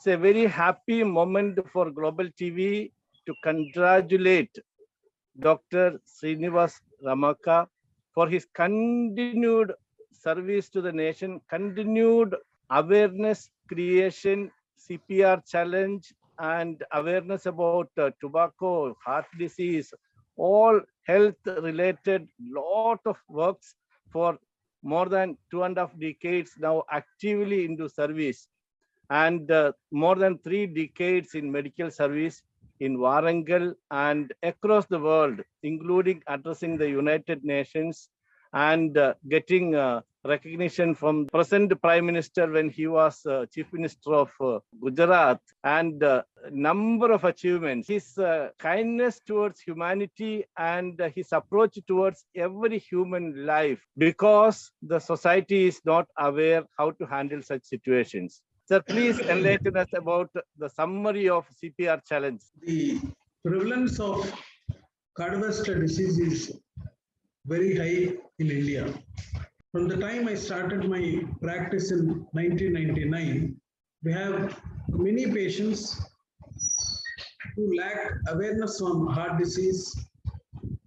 It's a very happy moment for Global TV to congratulate Dr. Srinivas Ramaka for his continued service to the nation, continued awareness creation, CPR challenge, and awareness about tobacco, heart disease, all health-related lot of works for more than 2.5 decades now actively into service, and more than 3 decades in medical service in Warangal and across the world, including addressing the United Nations and getting recognition from present Prime Minister when he was Chief Minister of Gujarat, and number of achievements. His kindness towards humanity and his approach towards every human life, because the society is not aware how to handle such situations. Sir, please enlighten us about the summary of CPR challenge. The prevalence of cardiovascular disease is very high in India. From the time I started my practice in 1999, we have many patients who lack awareness on heart disease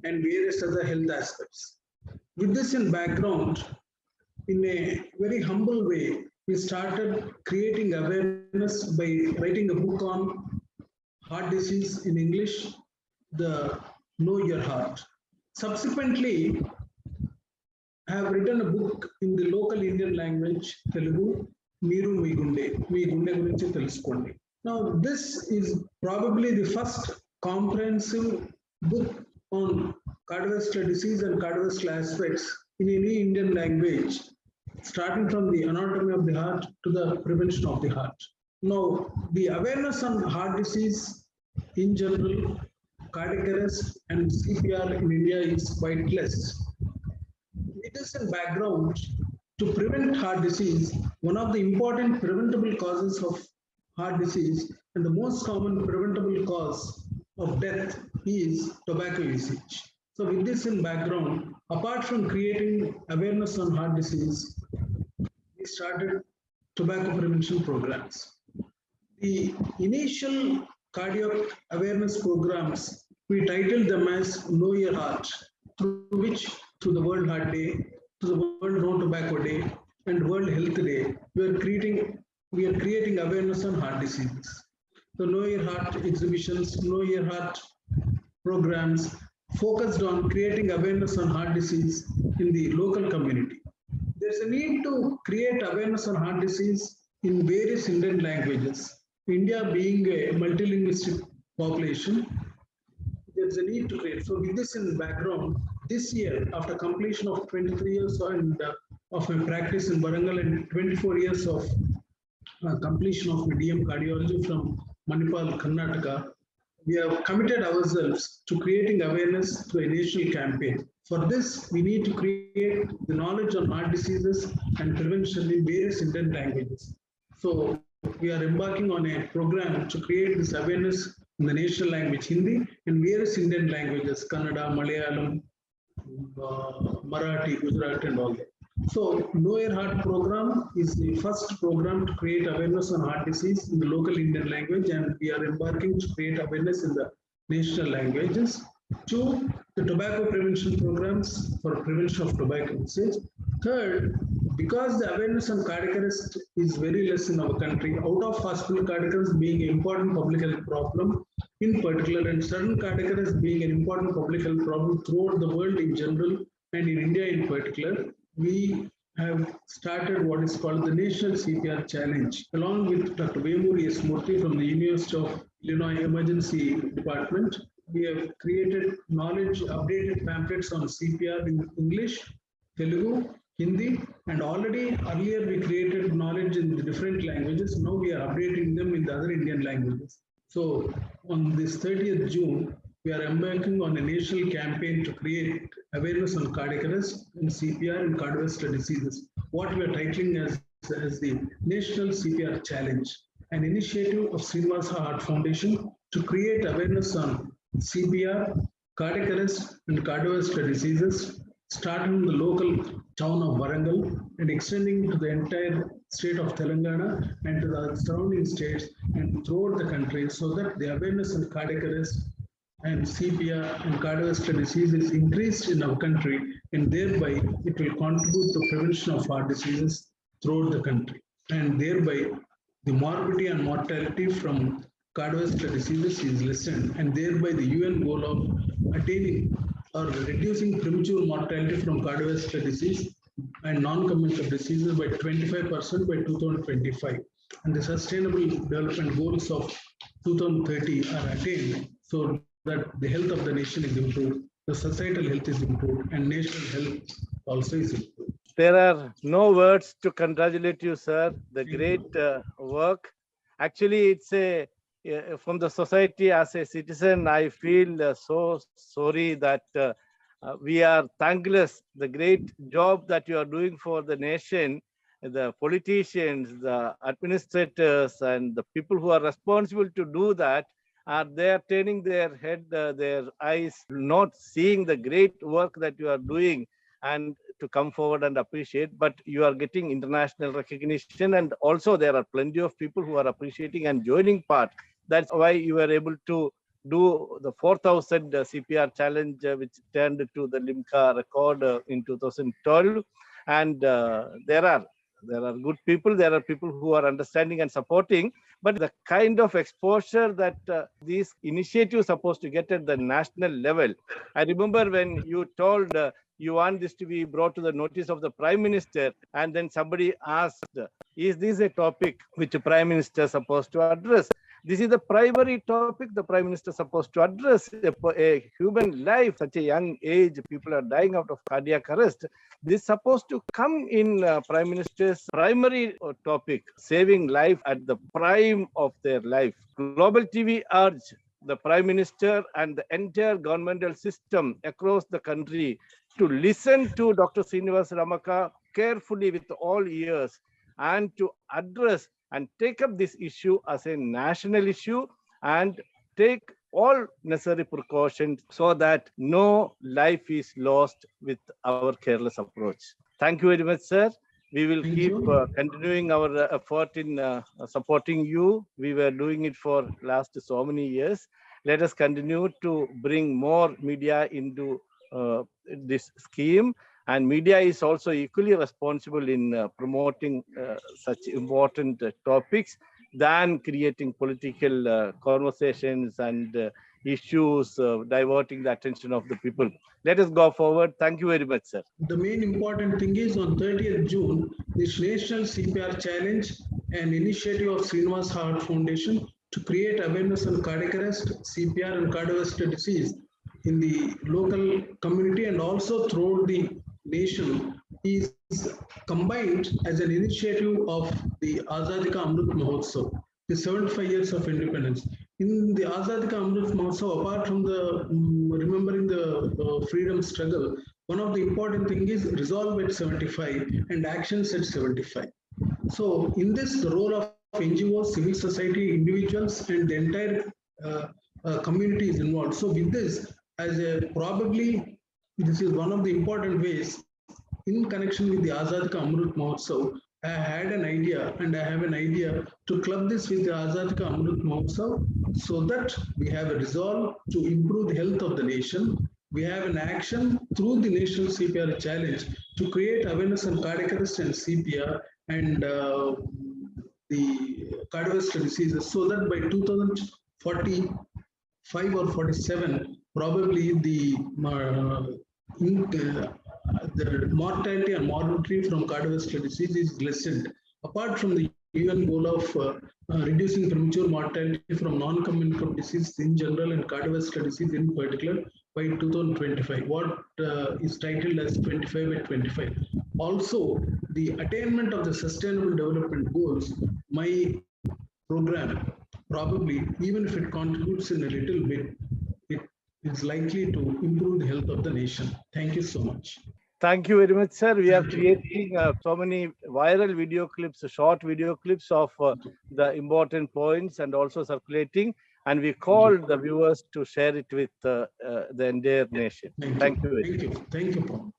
and various other health aspects. With this in background, in a very humble way, we started creating awareness by writing a book on heart disease in English, the Know Your Heart. Subsequently, I have written a book in the local Indian language, Telugu, Meeru Mee Gunde Gurinchi Telusukondi. Now, this is probably the first comprehensive book on cardiovascular disease and cardiovascular aspects in any Indian language, starting from the anatomy of the heart to the prevention of the heart. Now, the awareness on heart disease in general, cardiac arrest and CPR in India is quite less. It is in background to prevent heart disease. One of the important preventable causes of heart disease and the most common preventable cause of death is tobacco usage. So with this in background, apart from creating awareness on heart disease, we started tobacco prevention programs. The initial cardiac awareness programs, we titled them as Know Your Heart, through which, through the World Heart Day, to the World No Tobacco Day, and World Health Day, we are creating awareness on heart diseases. The Know Your Heart exhibitions, Know Your Heart programs focused on creating awareness on heart disease in the local community. There's a need to create awareness on heart disease in various Indian languages. India being a multilingualistic population, there's a need to create. So with this in the background, this year, after completion of 23 years of my practice in Warangal and 24 years of completion of my DM cardiology from Manipal, Karnataka, we have committed ourselves to creating awareness through a national campaign. For this, we need to create the knowledge on heart diseases and prevention in various Indian languages. So we are embarking on a program to create this awareness in the national language Hindi and various Indian languages, Kannada, Malayalam, Marathi, Gujarati, and all that. So, Know Your Heart program is the first program to create awareness on heart disease in the local Indian language, and we are embarking to create awareness in the national languages. 2, the tobacco prevention programs for prevention of tobacco usage. 3rd, because the awareness on cardiac arrest is very less in our country, out of hospital cardiac arrest being an important public health problem in particular, and sudden cardiac arrest being an important public health problem throughout the world in general and in India in particular, we have started what is called the National CPR Challenge, along with Dr. Vemuri S. Murthy from the University of Illinois Emergency Department. We have created knowledge, updated pamphlets on CPR in English, Telugu, Hindi, and already earlier we created knowledge in the different languages. Now we are updating them in the other Indian languages. So on this 30th June, we are embarking on a national campaign to create awareness on cardiac arrest and CPR and cardiovascular diseases. What we are titling as the National CPR Challenge, an initiative of Srinivasa Heart Foundation to create awareness on CPR, cardiac arrest, and cardiovascular diseases, starting in the local town of Warangal and extending to the entire state of Telangana and to the surrounding states and throughout the country, so that the awareness on cardiac arrest and CPR and cardiovascular disease is increased in our country, and thereby it will contribute to prevention of heart diseases throughout the country, and thereby the morbidity and mortality from cardiovascular diseases is lessened, and thereby the UN goal of attaining or reducing premature mortality from cardiovascular disease and non-communicable diseases by 25% by 2025, and the sustainable development goals of 2030 are attained, so that the health of the nation is improved, the societal health is improved, and national health also is improved. There are no words to congratulate you, sir. The Thank great you. work. Actually, it's from the society as a citizen, I feel so sorry that we are thankless. The great job that you are doing for the nation, the politicians, the administrators, and the people who are responsible to do that are there turning their head, their eyes, not seeing the great work that you are doing, and to come forward and appreciate. But you are getting international recognition, and also there are plenty of people who are appreciating and joining part. That's why you are able to do the 4,000 CPR challenge, which turned to the Limca record in 2012. And there are good people, there are people who are understanding and supporting, but the kind of exposure that these initiatives supposed to get at the national level. I remember when you told you want this to be brought to the notice of the Prime Minister, and then somebody asked, is this a topic which the Prime Minister is supposed to address? This is the primary topic the Prime Minister is supposed to address. A human life, such a young age, people are dying out of cardiac arrest. This is supposed to come in Prime Minister's primary topic, saving life at the prime of their life. Global TV urged the Prime Minister and the entire governmental system across the country to listen to Dr. Srinivas Ramaka carefully with all ears, and to address and take up this issue as a national issue, and take all necessary precautions so that no life is lost with our careless approach. Thank you very much, sir. We will keep continuing our effort in supporting you. We were doing it for last so many years. Let us continue to bring more media into this scheme, and media is also equally responsible in promoting such important topics than creating political conversations and issues, diverting the attention of the people. Let us go forward. Thank you very much, sir. The main important thing is on 30th June, this National CPR Challenge, an initiative of Srinivas Heart Foundation to create awareness on cardiac arrest, CPR and cardiovascular disease in the local community and also throughout the nation, is combined as an initiative of the Azadi Ka Amrit Mahotsav, the 75 years of independence. In the Azadi Ka Amrit Mahotsav, apart from the remembering the freedom struggle, one of the important things is resolve at 75 and actions at 75. So in this, the role of NGOs, civil society, individuals, and the entire community is involved. So with this, as a probably this is one of the important ways in connection with the Azad Ka Amrit Mahotsav. I had an idea, and I have an idea to club this with the Azad Ka Amrit Mahotsav, so that we have a resolve to improve the health of the nation. We have an action through the National CPR Challenge to create awareness on cardiac arrest and CPR and the cardiovascular diseases, so that by 2045 or 47, probably the mortality and morbidity from cardiovascular disease is lessened. Apart from the UN goal of reducing premature mortality from non-communicable disease in general and cardiovascular disease in particular by 2025, what is titled as 25 by 25. Also, the attainment of the Sustainable Development Goals, my program, probably, even if it contributes in a little bit, it is likely to improve the health of the nation. Thank you so much. Thank you very much, sir. We are creating so many viral video clips, short video clips of the important points and also circulating. And we call the viewers to share it with the entire nation. Thank you. Thank you. Thank you, Paul.